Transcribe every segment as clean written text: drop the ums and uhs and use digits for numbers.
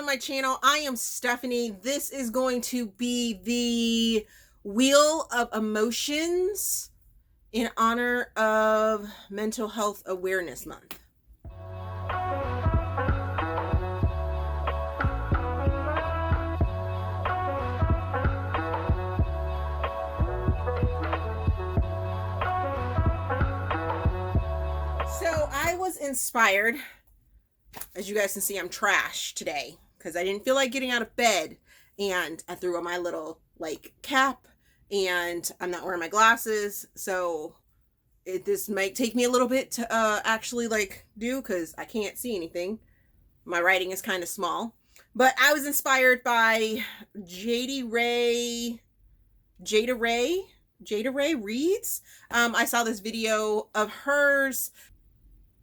my channel. I am Stephanie. This is going to be the Wheel of Emotions in honor of Mental Health Awareness Month. So I was inspired. As you guys can see, I'm trash today because I didn't feel like getting out of bed, and I threw on my little cap, and I'm not wearing my glasses, so this might take me a little bit to actually do, because I can't see anything. My writing is kind of small, but I was inspired by Jada Ray Reads. I saw this video of hers,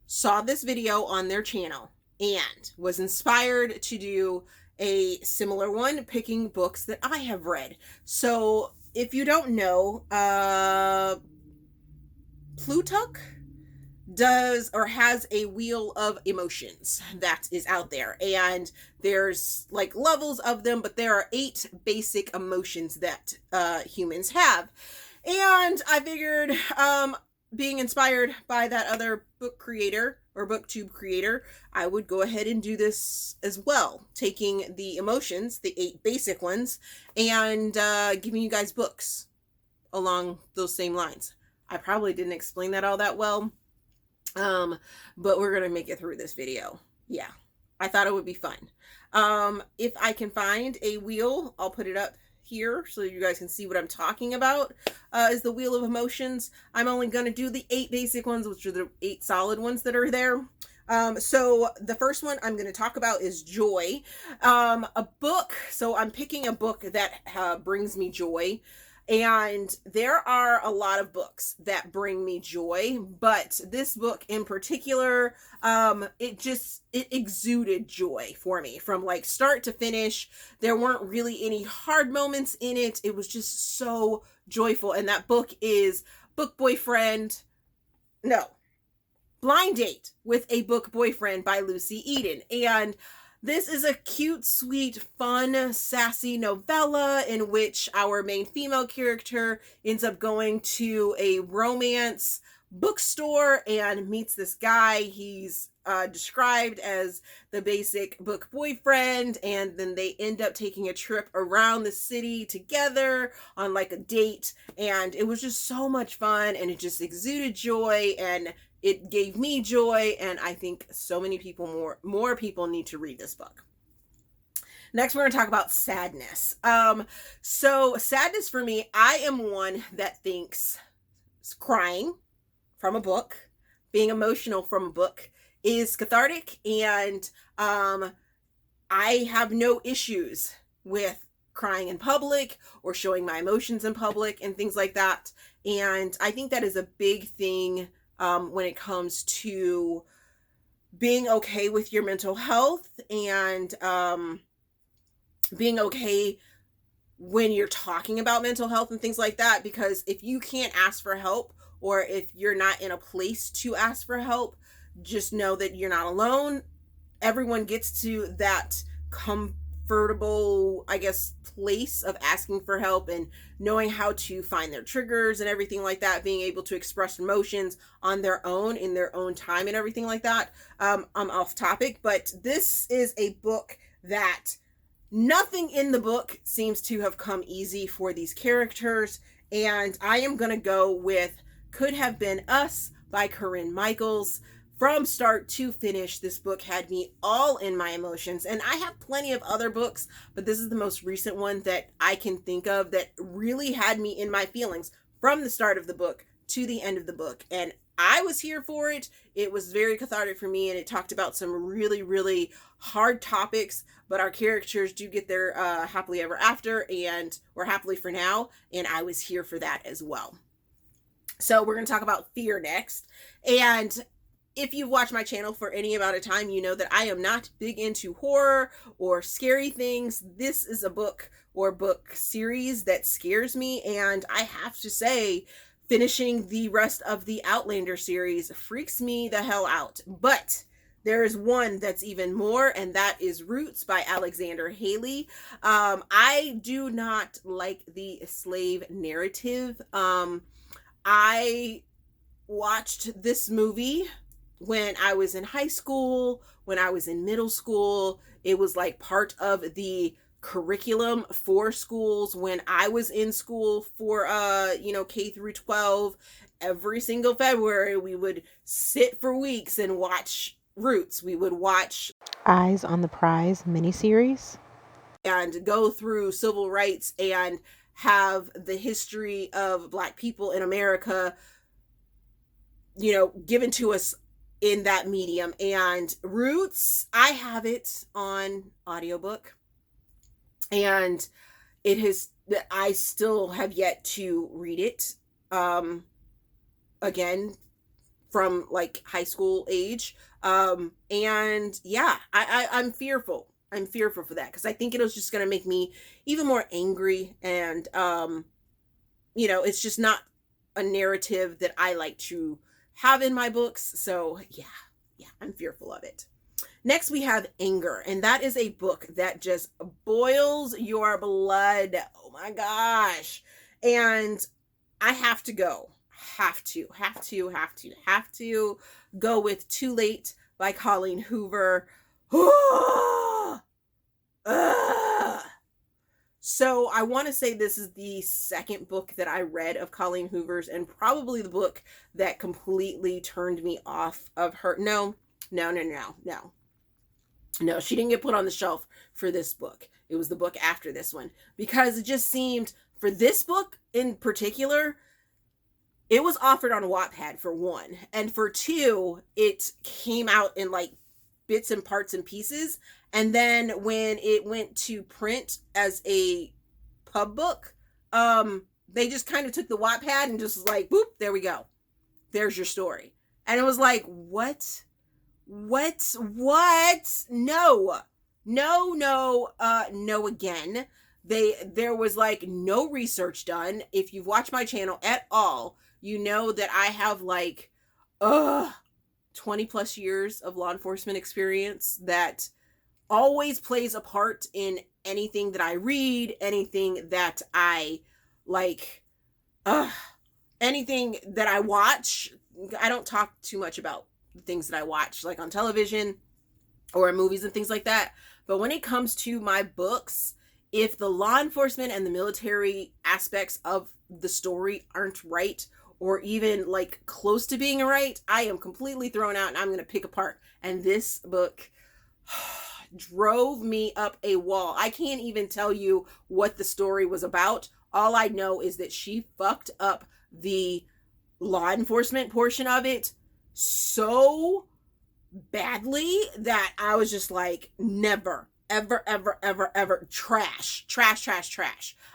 saw this video on their channel, and was inspired to do a similar one, picking books that I have read. So if you don't know, Plutarch does or has a wheel of emotions that is out there, and there's levels of them, but there are 8 basic emotions that humans have. And I figured, being inspired by that other book creator or booktube creator, I would go ahead and do this as well, taking the emotions, the 8 basic ones, and giving you guys books along those same lines. I probably didn't explain that all that well, but we're gonna make it through this video. Yeah, I thought it would be fun. If I can find a wheel, I'll put it up here so you guys can see what I'm talking about. Is the Wheel of Emotions. I'm only going to do the 8 basic ones, which are the 8 solid ones that are there. So the first one I'm going to talk about is joy. A book. So I'm picking a book that brings me joy. And there are a lot of books that bring me joy, but this book in particular, it exuded joy for me from start to finish. There weren't really any hard moments in it. It was just so joyful. And that book is Blind Date with a Book Boyfriend by Lucy Eden. And this is a cute, sweet, fun, sassy novella in which our main female character ends up going to a romance bookstore and meets this guy. He's described as the basic book boyfriend, and then they end up taking a trip around the city together on a date, and it was just so much fun, and it just exuded joy, and it gave me joy, and I think so many people, more people need to read this book. Next, we're going to talk about sadness. So sadness for me, I am one that thinks crying from a book, being emotional from a book is cathartic, and I have no issues with crying in public or showing my emotions in public and things like that. And I think that is a big thing when it comes to being okay with your mental health, and being okay when you're talking about mental health and things like that, because if you can't ask for help, or if you're not in a place to ask for help, just know that you're not alone. Everyone gets to that comfortable, place of asking for help and knowing how to find their triggers and everything like that, being able to express emotions on their own in their own time and everything like that. I'm off topic, but this is a book that nothing in the book seems to have come easy for these characters, and I am going to go with Could Have Been Us by Corinne Michaels. From start to finish, this book had me all in my emotions, and I have plenty of other books, but this is the most recent one that I can think of that really had me in my feelings from the start of the book to the end of the book, and I was here for it. It was very cathartic for me, and it talked about some really, really hard topics, but our characters do get their happily ever after, or happily for now, and I was here for that as well. So we're going to talk about fear next, and if you've watched my channel for any amount of time, you know that I am not big into horror or scary things. This is a book or book series that scares me, and I have to say, finishing the rest of the Outlander series freaks me the hell out. But There is one that's even more, and that is Roots by Alexander Haley. I do not like the slave narrative. I watched this movie when I was in high school, when I was in middle school. It was like part of the curriculum for schools when I was in school for K through 12. Every single February we would sit for weeks and watch Roots. We would watch Eyes on the Prize miniseries. and go through civil rights and have the history of Black people in America, given to us in that medium. And Roots, I have it on audiobook, and I still have yet to read it again from like high school age. And yeah, I'm fearful. I'm fearful for that because I think it was just going to make me even more angry. And, it's just not a narrative that I like to have in my books. So yeah, I'm fearful of it. Next, we have Anger, and that is a book that just boils your blood. Oh my gosh. And I have to go. Have to go with Too Late by Colleen Hoover. So I want to say this is the second book that I read of Colleen Hoover's, and probably the book that completely turned me off of her. No, she didn't get put on the shelf for this book. It was the book after this one, because it just seemed, for this book in particular, it was offered on Wattpad for one, and for two, it came out in like bits and parts and pieces. And then when it went to print as a pub book, they just kind of took the Wattpad and just was like, boop, there we go. There's your story. And it was like, what? No again. There was like no research done. If you've watched my channel at all, you know that I have like 20 plus years of law enforcement experience that always plays a part in anything that I read, anything that I like, anything that I watch. I don't talk too much about things that I watch, like on television or in movies and things like that. But when it comes to my books, if the law enforcement and the military aspects of the story aren't right, or even like close to being right, I am completely thrown out and I'm going to pick apart. And this book drove me up a wall. I can't even tell you what the story was about. All I know is that she fucked up the law enforcement portion of it so badly that I was just like, never, ever. Trash.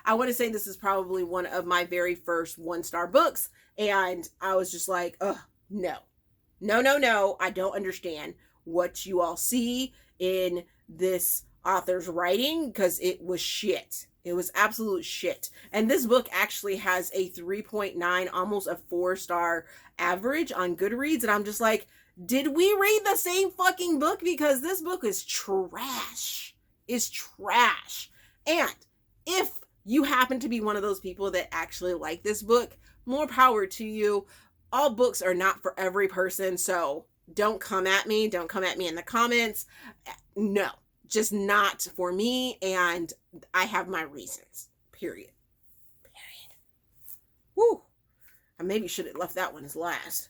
I want to say this is probably one of my very first 1-star books. And I was just like, no. I don't understand what you all see in this author's writing, because it was shit. It was absolute shit. And this book actually has a 3.9, almost a 4-star average on Goodreads. And I'm just like, did we read the same fucking book? Because this book is trash. It's trash. And if you happen to be one of those people that actually like this book, more power to you. All books are not for every person, so don't come at me. Don't come at me in the comments. No, just not for me, and I have my reasons. Period. Woo. I maybe should have left that one as last.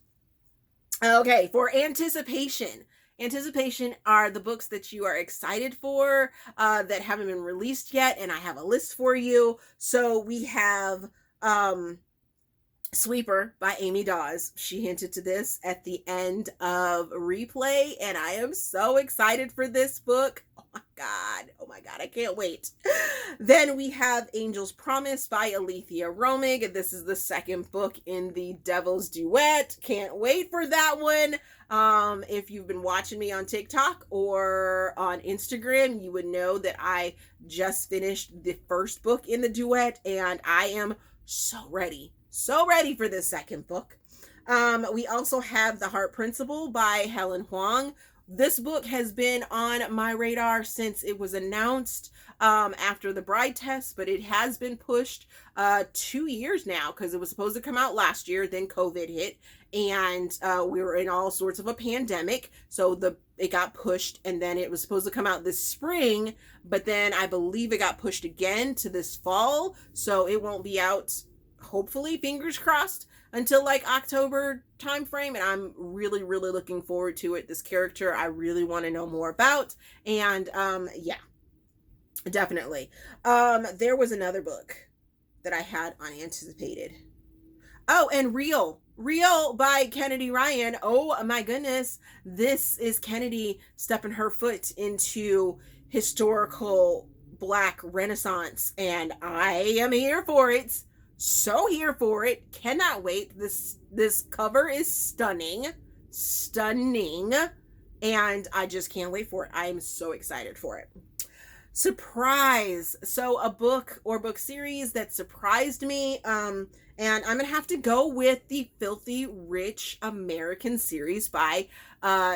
Okay, for anticipation. Anticipation are the books that you are excited for, that haven't been released yet, and I have a list for you. So we have Sweeper by Amy Daws. She hinted to this at the end of Replay, and I am so excited for this book. Oh my god, I can't wait. Then we have Angel's Promise by Aleatha Romig. This is the second book in the Devil's Duet. Can't wait for that one. If you've been watching me on TikTok or on Instagram, you would know that I just finished the first book in the duet, and I am so ready for this second book. We also have The Heart Principle by Helen Hoang. this book has been on my radar since it was announced after the Bride test, but it has been pushed 2 years now because it was supposed to come out last year. Then COVID hit, and we were in all sorts of a pandemic, so it got pushed, and then it was supposed to come out this spring, but then I believe it got pushed again to this fall, so it won't be out, hopefully, fingers crossed, until like October time frame. And I'm really looking forward to it. This character I really want to know more about, and yeah, definitely. There was another book that I had unanticipated. Oh, and Real by Kennedy Ryan. Oh my goodness, this is Kennedy stepping her foot into historical Black Renaissance, and I am here for it. So here for it. Cannot wait. This cover is stunning, and I just can't wait for it. I am so excited for it. Surprise. So a book or book series that surprised me, and I'm gonna have to go with the Filthy Rich American series by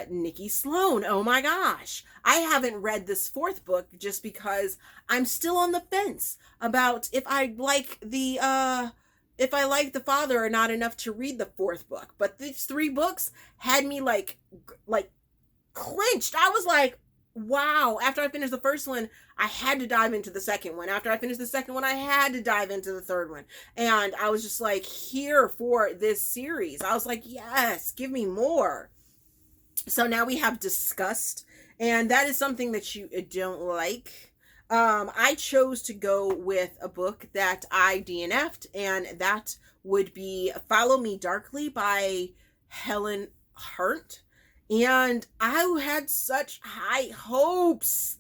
Nikki Sloane. Oh my gosh, I haven't read this fourth book just because I'm still on the fence about if I like the father or not enough to read the fourth book. But these 3 books had me like clinched. I was like, wow. After I finished the first one, I had to dive into the second one. After I finished the second one, I had to dive into the third one. And I was just like here for this series. I was like, yes, give me more. So now we have Disgust, and that is something that you don't like. I chose to go with a book that I DNF'd, and that would be Follow Me Darkly by Helen. And I had such high hopes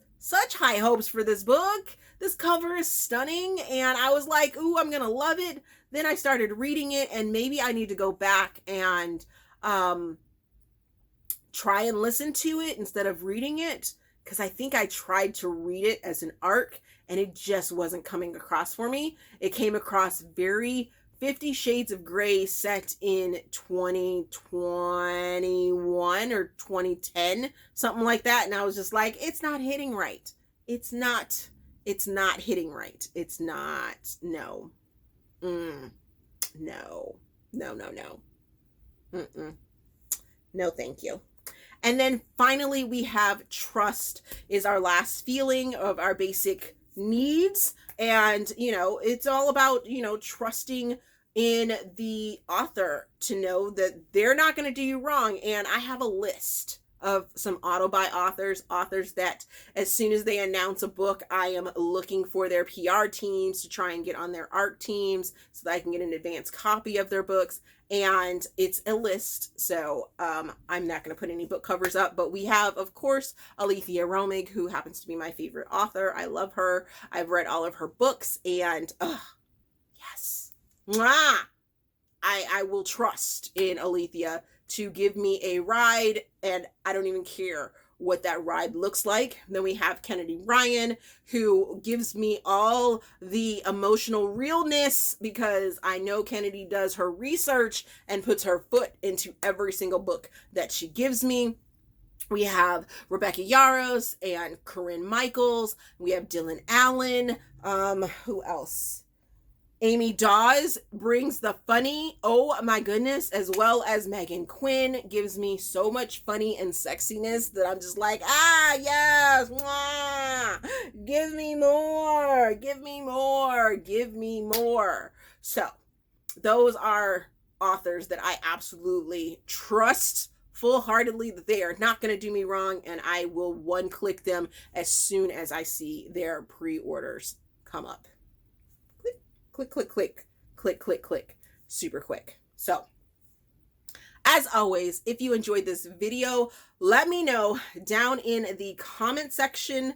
for this book. This cover is stunning, and I was like, ooh, I'm gonna love it. Then I started reading it, and maybe I need to go back and try and listen to it instead of reading it, because I think I tried to read it as an arc, and it just wasn't coming across for me. It came across very 50 Shades of Grey set in 2021 or 2010, something like that. And I was just like, it's not hitting right. It's not hitting right. It's not, no. No. No, thank you. And then finally we have Trust is our last feeling of our basic needs. And, it's all about, trusting in the author to know that they're not going to do you wrong. And I have a list of some auto-buy authors that as soon as they announce a book, I am looking for their PR teams to try and get on their art teams so that I can get an advanced copy of their books. And it's a list, so I'm not going to put any book covers up, but we have, of course, Aleatha Romig, who happens to be my favorite author. I love her. I've read all of her books, and yes. Mwah! I will trust in Aleatha to give me a ride, and I don't even care what that ride looks like. Then we have Kennedy Ryan, who gives me all the emotional realness, because I know Kennedy does her research and puts her foot into every single book that she gives me. We have Rebecca Yarros and Corinne Michaels. We have Dylan Allen. Who else? Amy Daws brings the funny, oh my goodness, as well as Meghan Quinn gives me so much funny and sexiness that I'm just like, yes, mwah, give me more. So those are authors that I absolutely trust full-heartedly that they are not going to do me wrong, and I will one-click them as soon as I see their pre-orders come up. Click, super quick. So, as always, if you enjoyed this video, let me know down in the comment section,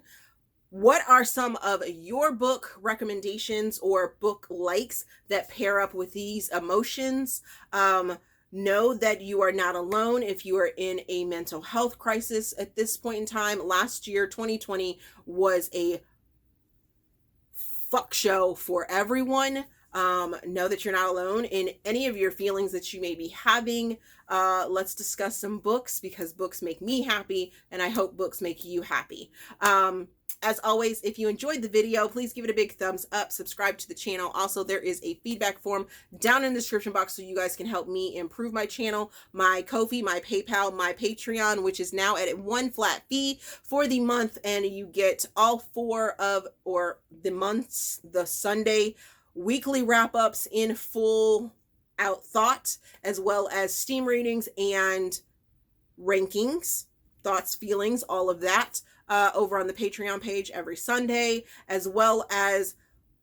what are some of your book recommendations or book likes that pair up with these emotions? Know that you are not alone if you are in a mental health crisis at this point in time. Last year, 2020, was a fuck show for everyone. Know that you're not alone in any of your feelings that you may be having. Let's discuss some books, because books make me happy, and I hope books make you happy. As always, if you enjoyed the video, please give it a big thumbs up, subscribe to the channel. Also, there is a feedback form down in the description box so you guys can help me improve my channel, my Ko-fi, my PayPal, my Patreon, which is now at one flat fee for the month, and you get all 4 of, or the months, the Sunday weekly wrap-ups in full out thought, as well as Steam ratings and rankings, thoughts, feelings, all of that. Over on the Patreon page every Sunday, as well as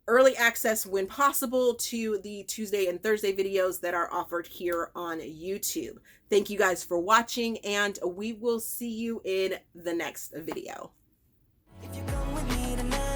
early access when possible to the Tuesday and Thursday videos that are offered here on YouTube. Thank you guys for watching, and we will see you in the next video. If you come with me tonight.